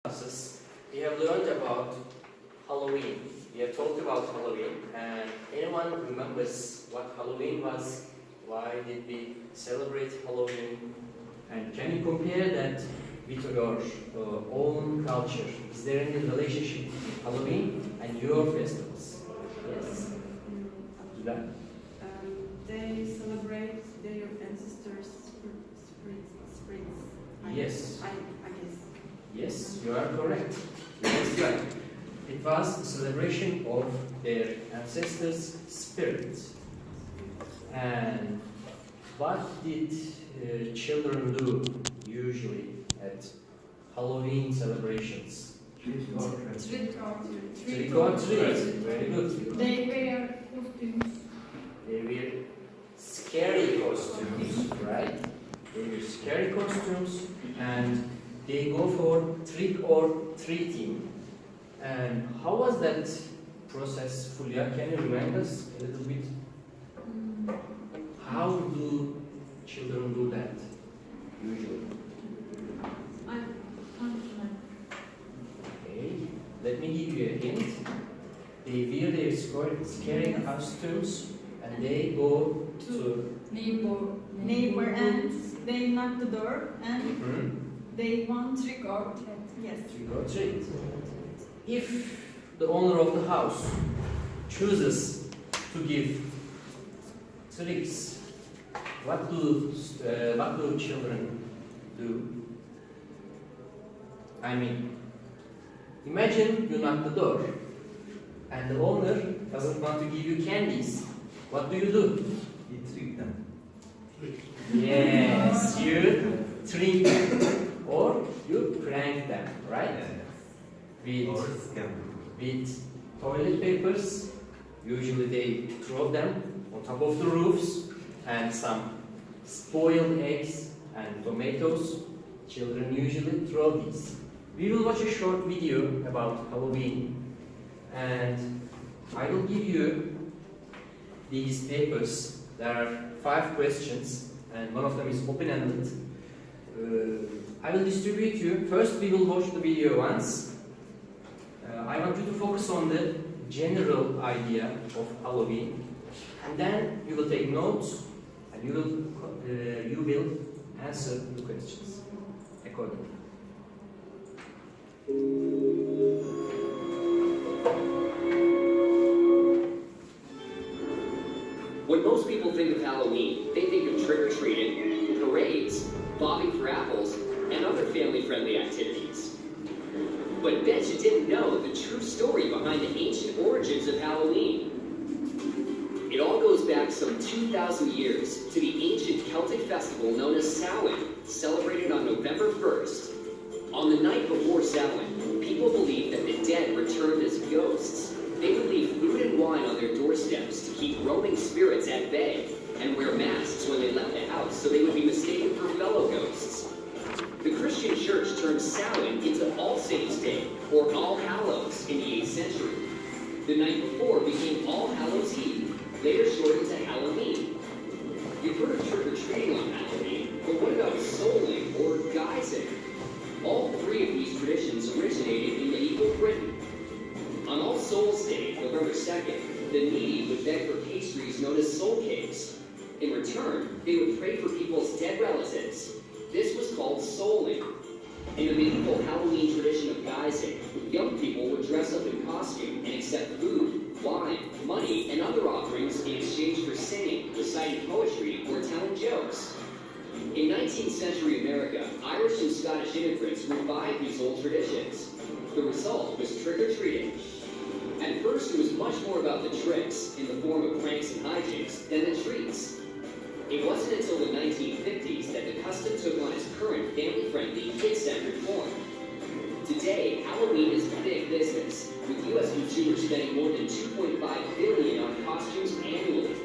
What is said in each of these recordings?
classes, we have learned about Halloween. We have talked about Halloween, and anyone remembers what Halloween was? Why did we celebrate Halloween? And can you compare that with your own culture? Is there any relationship between Halloween and your festivals? Yes. Güzel. They celebrate their ancestors' spirits. Yes. I guess. Yes, you are correct. That's right. It was a celebration of their ancestors' spirits. And what did children do usually at Halloween celebrations? Trick or treat. Trick or treat. Very good. They wear costumes. They wear scary costumes, right? They wear scary costumes and they go for trick or treating. And how was that process, Fulya? Can you remind us a little bit? How do children do that usually? I can't remember. Okay, let me give you a hint. They wear their scary costumes and they go to neighbor and they knock the door and they want trick or treat. Yes. trick or treat. If the owner of the house chooses to give tricks, what do children do? I mean, imagine you knock the door and the owner doesn't want to give you candies. What do? You trick them. Yes, you trick them or you prank them, right? Or With, scam. with toilet papers, usually they throw them on top of the roofs, and some spoiled eggs and tomatoes. Children usually throw these. We will watch a short video about Halloween, and I will give you these papers. There are 5 questions, and one of them is open-ended. I will distribute you. First, we will watch the video once. I want you to focus on the general idea of Halloween, and then you will take notes, and you will answer the questions accordingly. When most people think of Halloween, they think of trick-or-treating, parades, bobbing for apples, and other family-friendly activities. But bet you didn't know the true story behind the ancient origins of Halloween. It all goes back some 2,000 years to the ancient Celtic festival known as Samhain, celebrated on November 1st. On the night before Samhain, people believed that the dead returned as ghosts. They would leave food and wine on their doorsteps to keep roaming spirits at bay, and wear masks when they left the house so they would be mistaken for fellow ghosts. The Christian church turned Samhain into All Saints' Day, or All Hallows, in the 8th century. The night before became All Hallows' Eve, later shortened to Halloween. You've heard of trick-or-treating on Halloween, but what about souling or guising? All 3 of these traditions originated in medieval Britain. On All Souls' Day, November 2nd, the needy would beg for pastries known as soul cakes. In return, they would pray for people's dead relatives. This was called souling. In the medieval Halloween tradition of guising, young people would dress up in costume and accept food, wine, money, and other offerings in exchange for singing, reciting poetry, or telling jokes. In 19th century America, Irish and Scottish immigrants revived these old traditions. The result was trick-or-treating. At first, it was much more about the tricks, in the form of pranks and hijinks, than the treats. It wasn't until the 1950s that the custom took on its current family-friendly, kid-centered form. Today, Halloween is big business, with U.S. consumers spending more than $2.5 billion on costumes annually.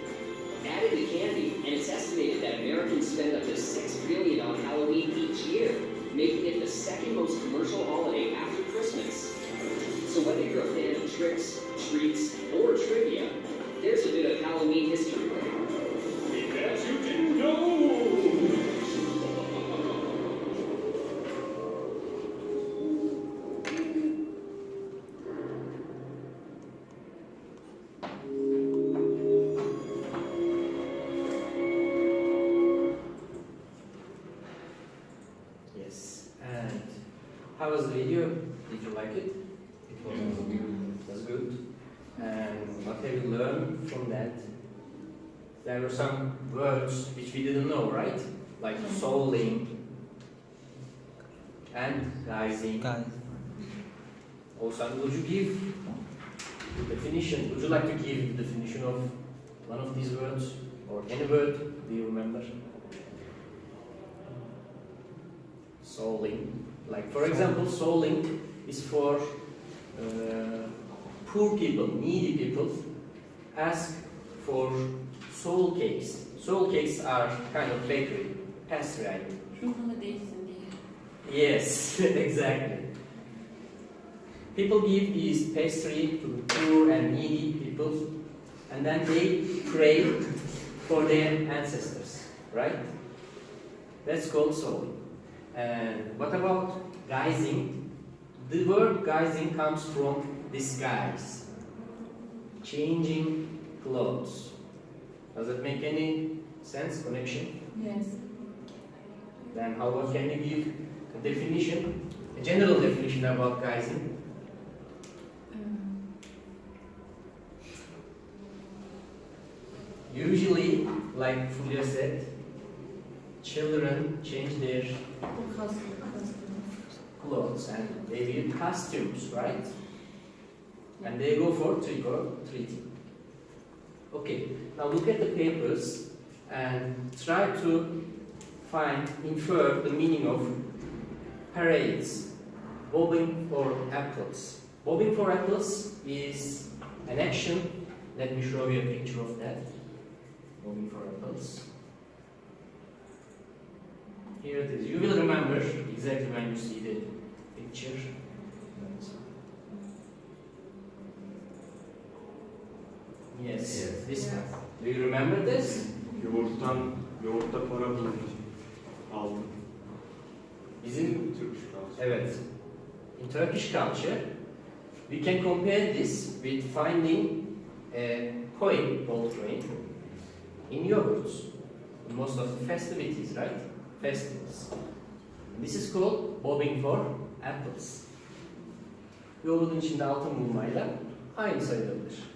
Added to candy, and it's estimated that Americans spend up to $6 billion on Halloween each year, making it the second most commercial holiday after Christmas. So whether you're a fan of tricks, treats, or trivia, there's a bit of Halloween history. Bet you didn't know! was the video? Did you like it? It was good. And what have you learned from that? There were some words which we didn't know, right? Like souling and rising. Guys. Also, would you give definition? Would you like to give definition of one of these words or any word? Do you remember? Souling. Like for example, souling is for poor people, needy people. Ask for soul cakes. Soul cakes are kind of bakery, pastry. I mean. Ruhunu değilsin diye. Yes, exactly. People give these pastry to the poor and needy people, and then they pray for their ancestors, right? That's called souling. And what about guising? The word guising comes from disguise, changing clothes. Does it make any sense, connection? Yes. Then how can you give a definition, a general definition about guising? Usually, like Fulya said, children change their clothes and they wear costumes, right? And they go for trick or treating. Okay, now look at the papers and try to infer the meaning of parades, bobbing for apples. Bobbing for apples is an action. Let me show you a picture of that. Bobbing for apples. Here it is. You will remember exactly when you see the picture. Yes, this one. Do you remember this? Yoğurtta para bulunur. Aldım. Bizim Türk şurası. Evet. In Turkish culture, we can compare this with finding a coin, gold coin, in yogurts, in most of the festivities, right? Festivals. This is called bobbing for apples. Yoğurdun içinde altın bulmayla aynı sayılabilir.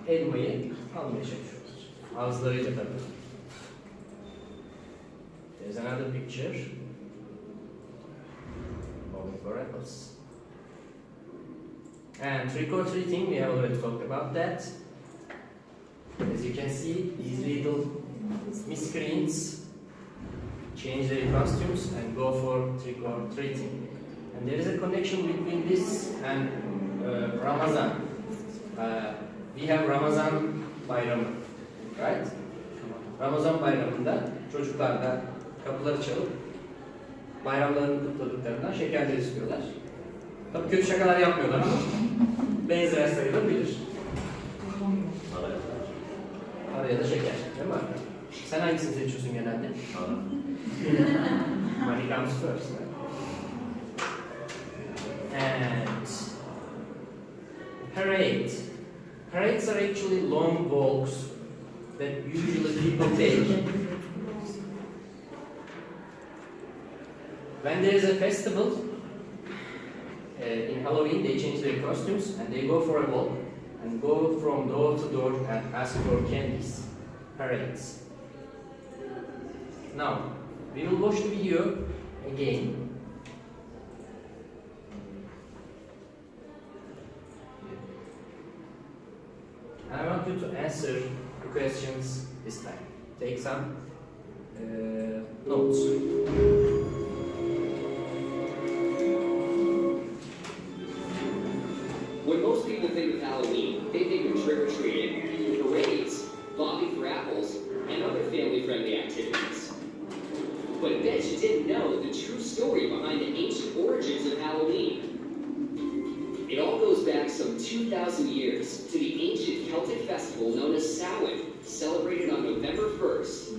Elmayı almaya çalışıyoruz. Ağızlarıyla tabii. There's another picture. Bobbing for apples. And trick or treating, we have already talked about that. As you can see, these little miscreants change their costumes and go for trick or treating. And there is a connection between this and Ramazan. We have Ramazan bayramı, right? Ramazan bayramında çocuklar da kapıları çalıp bayramlarını kutladıklarından şekerler istiyorlar. Tabii kötü şakalar yapmıyorlar ama benzer sayılabilir. Para ya da şeker, değil mi? Sen hangisini seçiyorsun genelde? Money comes first. Right? And parade. Parades are actually long walks that usually people take. When there is a festival, in Halloween they change their costumes and they go for a walk and go from door to door and ask for candies. Parades. Now, we will watch the video again. And I want you to answer the questions this time. Take some notes. When most people think of Halloween, they think of trick-or-treating, parades, bobbing for apples, and other family-friendly activities. But bet you didn't know the true story behind the ancient origins of Halloween. It all goes back some 2,000 years to the ancient Celtic festival known as Samhain, celebrated on November 1st.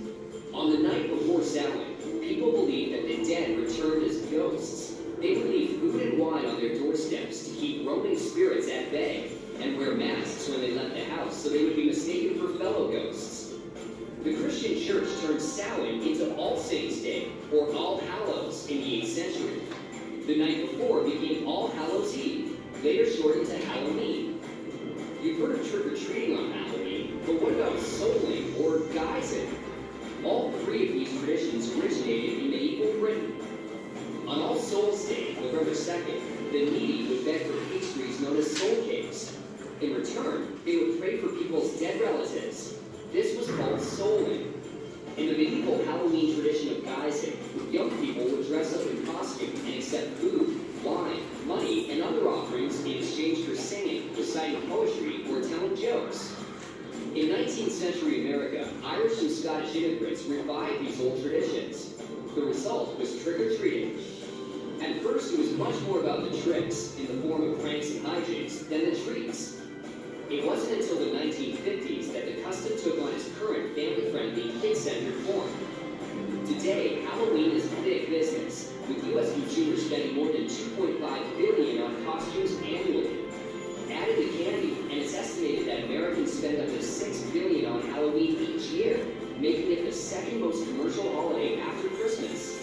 On the night before Samhain, people believed that the dead returned as ghosts. They would leave food and wine on their doorsteps to keep roaming spirits at bay, and wear masks when they left the house so they would be mistaken for fellow ghosts. The Christian church turned Samhain into All Saints' Day, or All Hallows, in the 8th century. The night before became All Hallows Eve, later shortened to Halloween. You've heard of trick-or-treating on Halloween, but what about souling or guising? All three of these traditions originated in medieval Britain. On All Souls Day, November 2nd, the needy would beg for pastries known as soul cakes. In return, they would pray for people's dead relatives. This was called souling. In the medieval Halloween tradition of guising, young people would dress up in costume and accept food, wine, money, and other offerings in exchange for singing, reciting poetry, or telling jokes. In 19th century America, Irish and Scottish immigrants revived these old traditions. The result was trick-or-treating. At first, it was much more about the tricks, in the form of pranks and hijinks, than the treats. It wasn't until the 1950s that the custom took on its current family-friendly, kid-centered form. Today, Halloween is big business, with U.S. consumers spending more than $2.5 billion on costumes annually. Added to candy, and it's estimated that Americans spend up to $6 billion on Halloween each year, making it the second most commercial holiday after Christmas.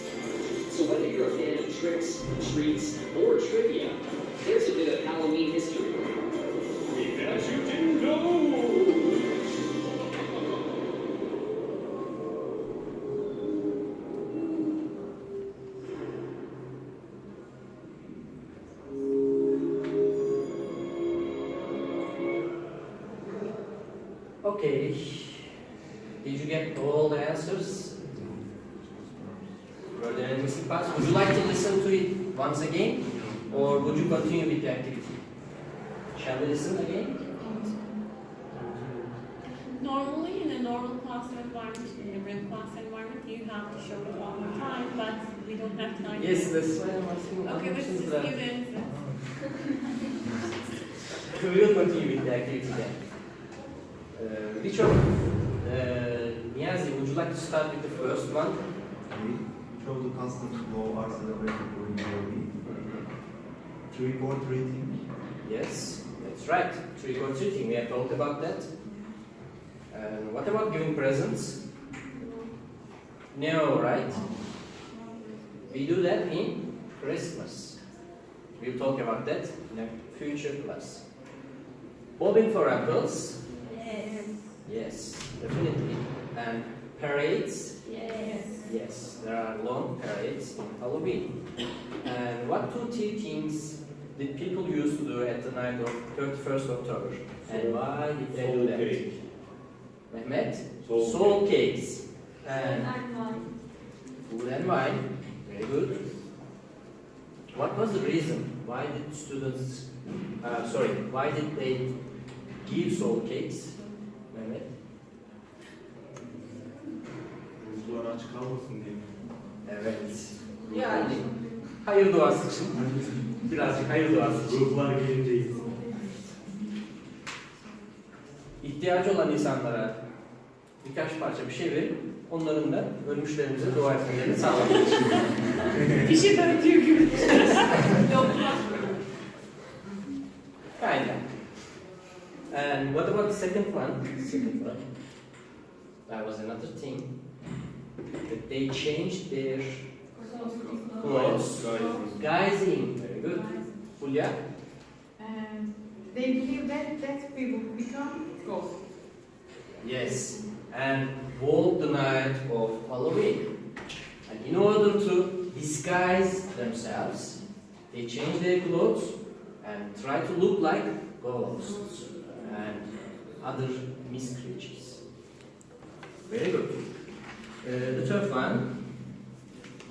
So whether you're a fan of tricks, treats, or trivia, there's a bit of Halloween history. Because you didn't know! Okay, did you get all the answers? Were there any missing parts? Would you like to listen to it once again, or would you continue with the activity? Shall we listen again? Normally, in a normal class environment, in a real class environment, you have to show it all the time, but we don't have time. Yes, that's why I'm asking. Okay, let's just give the answer. We will continue with the activity then. Which of Niyazi, would you like to start with the first one? Which of the customs law are celebrated during Halloween? Trick or treating? Yes, that's right. Trick or treating, we have talked about that. And what about giving presents? No, right? We do that in Christmas. We'll talk about that in a future class. Bobbing for apples? Yes. Yes, definitely. And parades? Yes. Yes, there are long parades in Halloween. And what two things did people used to do at the night of 31st October? And why did they do that? Mehmet? Soul cakes. And food and wine. Very good. What was the reason? Why did students, why did they give soul cakes? Mehmet? Buzlar aç kalmasın diye. Evet. Yani hayır duası için. Birazcık hayır duası için. Ruhlar gelince gitsin. İhtiyacı olan insanlara birkaç parça bir şey verip onların da ölmüşlerimize dua etmelerini sağlamak için. Bir şey dağıtıyor gibi. Yok. Kinda. And what about the second one? That was another thing. That they changed their clothes. Guising. Very good. Julia? They believe that dead people become ghosts. Yes. And walk the night of Halloween. And in order to disguise themselves, they change their clothes and try to look like ghosts and other miscreatures. Very good. The third one.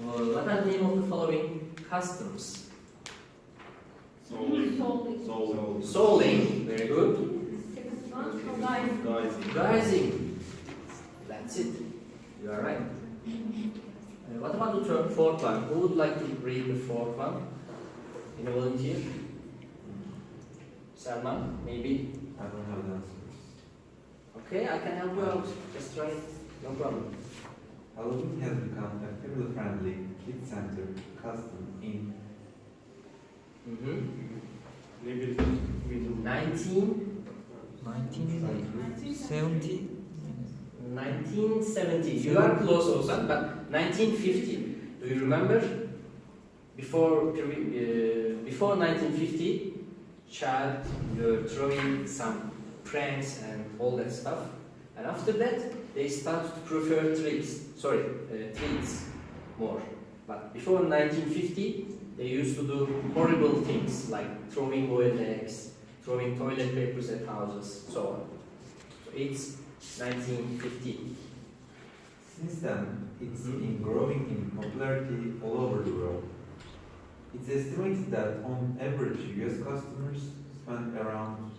What are the name of the following customs? Souling. Souling. Very good. Guising. Guising. That's it. You are right. What about the fourth one? Who would like to read the fourth one? Any volunteer? Salman, maybe? I don't have the answers. Okay, I can help you out. Just try it. No problem. Halloween has become a family-friendly, kid-centered custom in Ne bir 1970. You are close, Ozan, but 1950. Do you remember? before 1950, child were throwing some pranks and all that stuff, and after that they started to prefer treats more. But before 1950, they used to do horrible things like throwing boiled eggs, throwing toilet papers at houses, so on. So it's 1950. Since then, it's been growing in popularity all over the world. It's estimated that on average, US customers spend around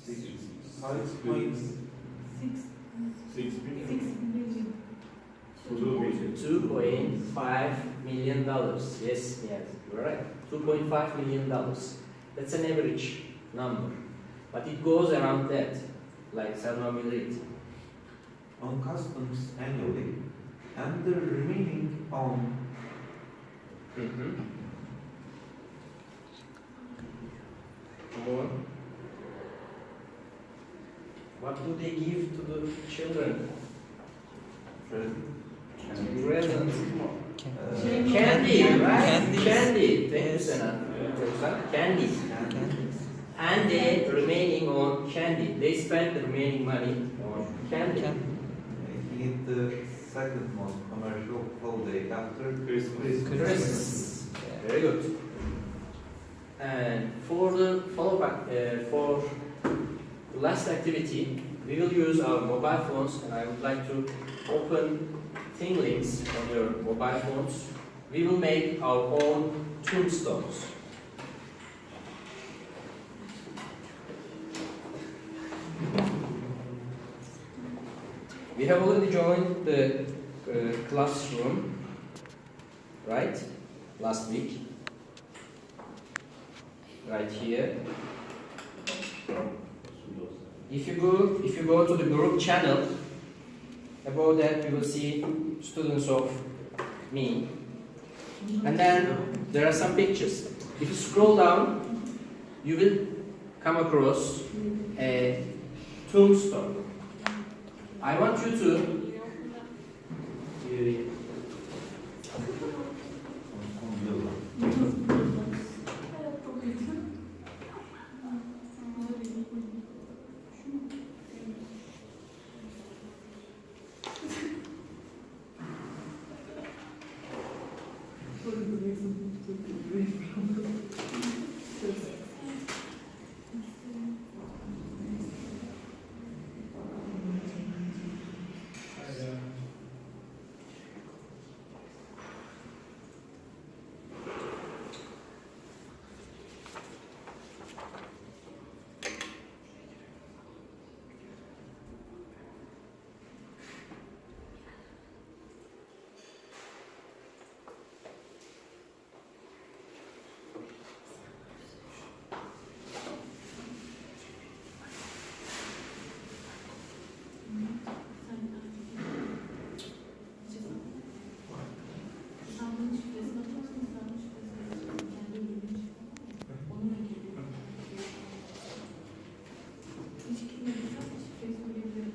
2.5 million dollars. Yes, you're right. 2.5 million dollars. That's an average number, but it goes around that, like Selma will read. on customs annually, and the remaining on More. What do they give to the children? Presents. Candy, right? Candy. Thank you, Sana. Candy. And they remaining on candy. They spend the remaining money on candy. making it the second most commercial holiday after Christmas. Christmas. Very good. And for the follow-up, for the last activity, we will use our mobile phones, and I would like to open Thinglinks on your mobile phones. We will make our own tombstones. We have already joined the classroom, right? Last week. Right here. If you go to the group channel, above that you will see students of me. And then there are some pictures. If you scroll down, you will come across a tombstone. I want you to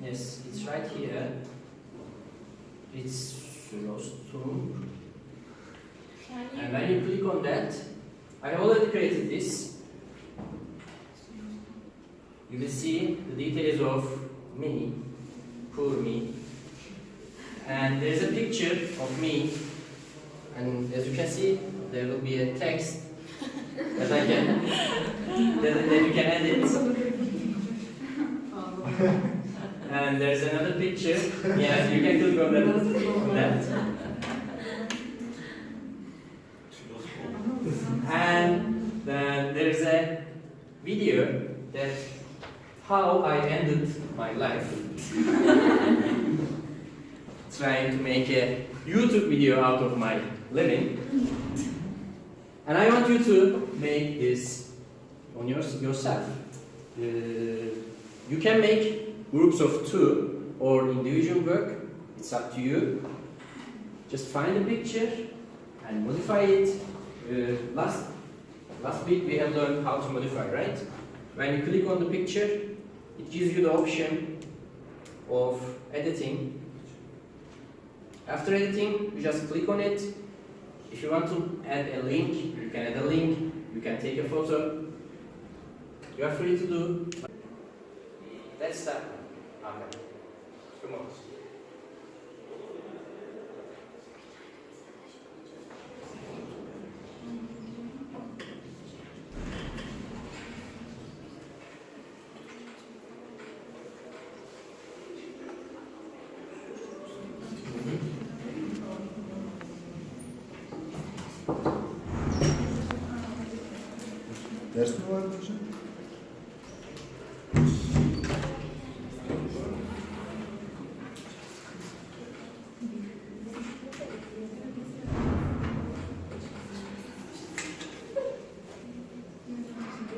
yes, it's right here. It's tomb. And when you click on that, I already created this. You will see the details of me, poor me. And there's a picture of me, and as you can see, there will be a text that I can that you can edit. And there's another picture. Yeah, you can click on that. And then there's a video that how I ended my life. Trying to make a YouTube video out of my living. And I want you to make this on yourself. You can make groups of 2 or individual work. It's up to you. Just find a picture and modify it. Last week we have learned how to modify, right? When you click on the picture, it gives you the option of editing. After editing, you just click on it If you want to add a link, you can add a link, you can take a photo. You are free to do. Let's start. Okay. Come on. Ders mi vardı hocam?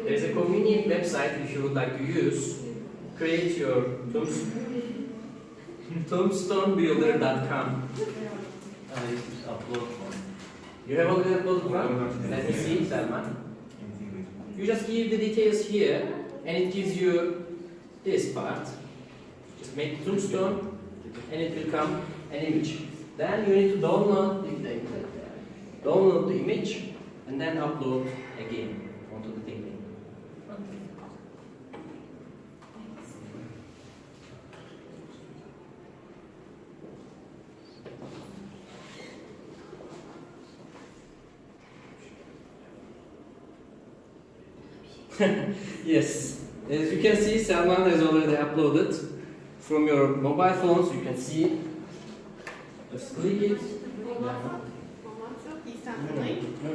There is a convenient website if you would like to use. Create your tombstonebuilder.com. You have already uploaded one? Let me see, Selman. You just give the details here, and it gives you this part. Just make tombstone, and it will come an image. Then you need to download the image, and then upload again onto the Thinglink. Yes, as you can see, Selman has already uploaded from your mobile phones. You can see it. Just click it. On WhatsApp, he sent the link. No.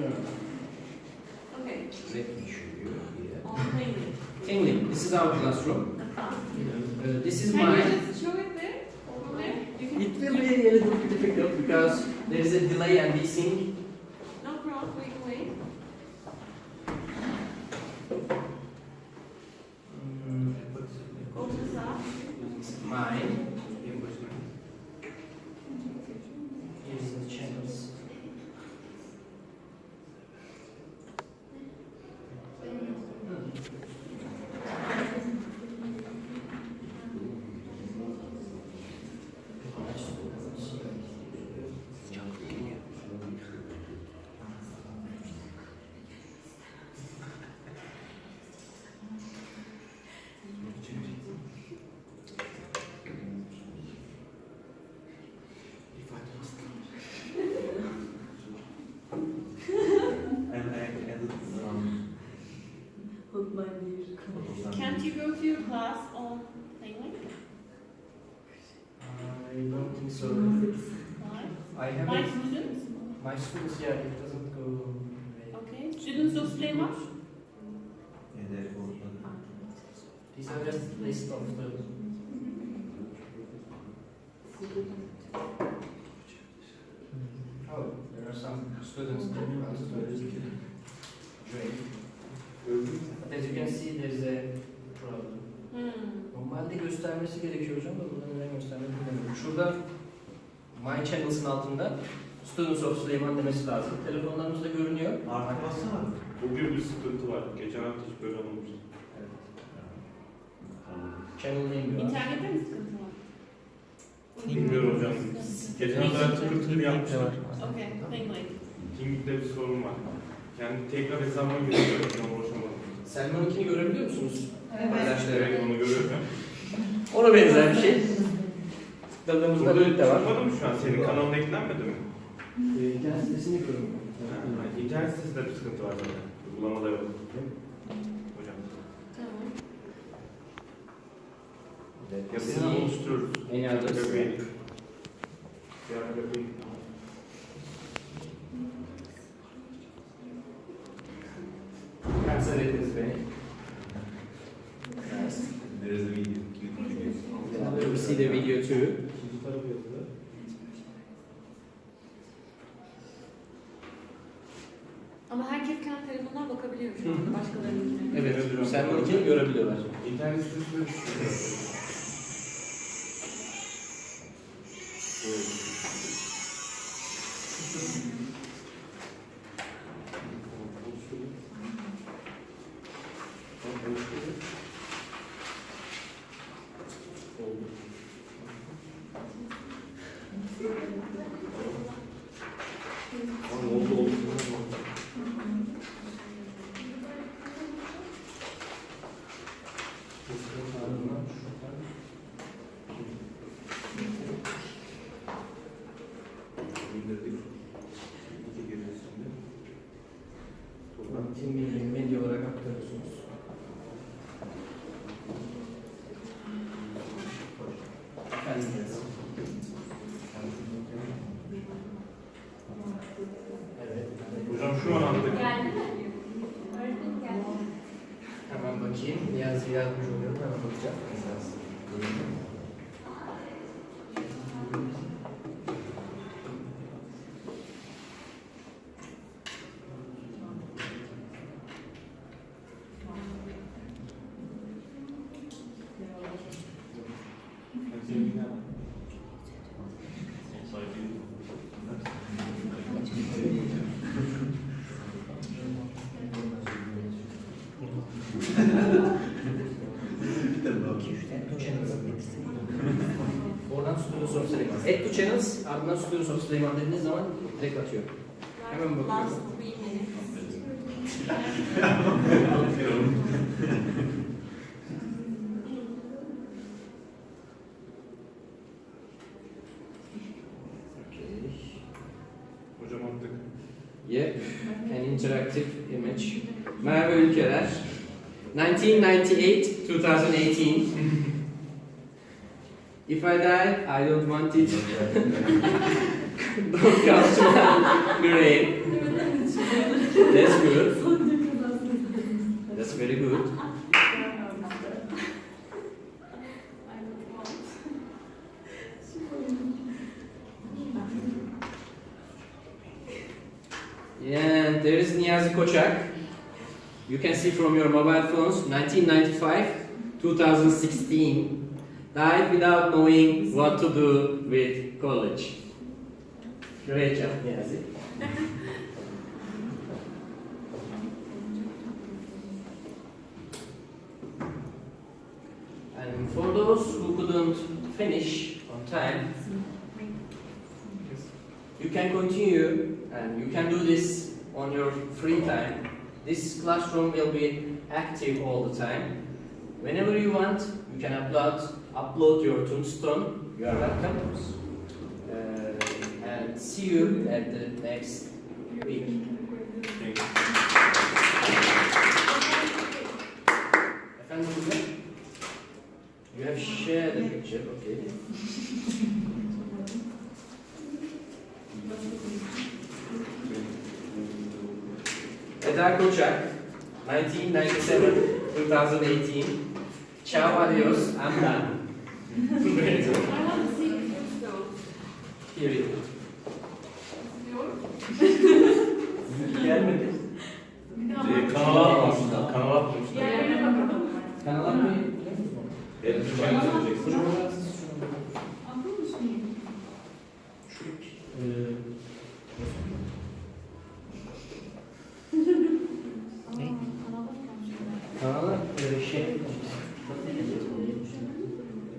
Okay. Let me show you here. On Thinglink. Thinglink. This is our classroom. This is Can mine. you just show it there? Over there? You can- It will be a little bit difficult because there is a delay and desync. No problem, we can wait. Open this up. This is mine. Here's the channels. And I added some photos. Can't you go to your class on Thinglink? I don't think so. Why? I have My students? my students. Yeah, it doesn't go. Okay. Students of Süleyman? Yeah, there was These are just list of the. Oh, there are some students that want to join. But as you can see, there is a problem. Normalde göstermesi gerekiyor hocam da burada neden göstermedi bilmiyorum. Şurada My Channels'ın altında Students of Süleyman demesi lazım. Telefonlarımızda görünüyor. Artık bassana. Bugün bir sıkıntı var. Geçen hafta hiç böyle olmamıştı. Channel name diyor. İnternette mi sıkıntı var? Bilmiyorum hocam. Geçen hafta tıkırtılı yapmışlar. Okay, Thinglink. Thinglink'te bir sorun var. Yani tekrar hesabıma giriyor. Ona ulaşamadım. Selman'ınkini görebiliyor musunuz? Evet. Paylaşları. Evet, onu görüyorum. Ona benzer bir şey. Tıkladığımızda böyle de var. Çıkmadı mı şu an? Senin kanalına eklenmedi mi? İnternet sitesini görüyorum. İnternet sitesinde bir sıkıntı var zaten. Uygulamada yok. Hocam. Tamam. Yapısını oluşturuyoruz. Any others? Göbeği. Diğer göbeği. Kanser ettiniz beni. There is a video. We will see the video too. İkinci tarafı yazılı. Ama herkes kendi telefonuna bakabiliyor şu an. Başkalarının. Evet, Selman'ınkini görebiliyorlar. İnternet sitesinde düşüyor. Oldu. Niyazi yazmış oluyorum. Hemen bakacağım. Esas. Oradan Studios of Süleyman. Add to channels, ardından Studios of Süleyman dediğiniz zaman direkt atıyor. Hemen bakıyorum. Last 3 minutes. Hocam attık. Yep, an interactive image. Merhaba ülkeler. 1998-2018. If I die, I don't want it. Don't come to my grave. That's good. That's very good. And there is Niyazi Koçak. You can see from your mobile phones, 1995-2016. Died without knowing what to do with college. Great job, Niyazi. And for those who couldn't finish on time, you can continue and you can do this on your free time. This classroom will be active all the time. Whenever you want, you can upload your tombstone. You are welcome. And see you at the next week. Thank you. Efendim, you have shared the picture, okay. Eda Koçak, 1997-2018. Ciao, adios, I'm done. Very good. I want to see it though. Here it is. Gelmedi. Kanala atmışsın. Kanala atmışsın. Yerine bakalım. Kanal atmayı. Evet, ben söyleyeceksin. Kanala şey.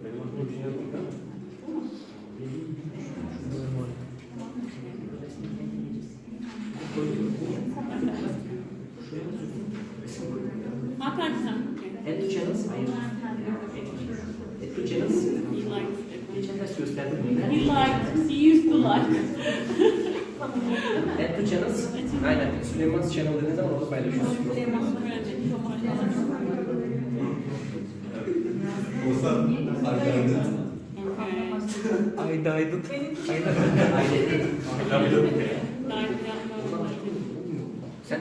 Benim aklıma bir şey yok. Hakan sen. Add to channels. Hayır. Add to channels. He likes it. Geçen ders gösterdim mi? He liked. He used to like. Add to channels. Aynen. Süleyman's channel dediğiniz zaman orada paylaşıyorsunuz. Olsa arkadaşlar. Aydaydın. Sen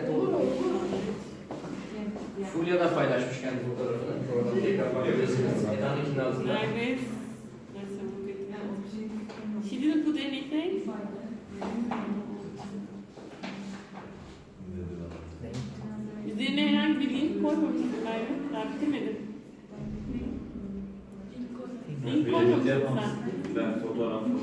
Fulya da paylaşmış kendi fotoğrafını. Oradan tekrar bakabilirsiniz. Eda'nınkinin altında. She didn't put anything. Üzerine herhangi bir link koymamışsın Merve. Daha bitirmedim. Link koymamışsın sen. Ben fotoğraf falan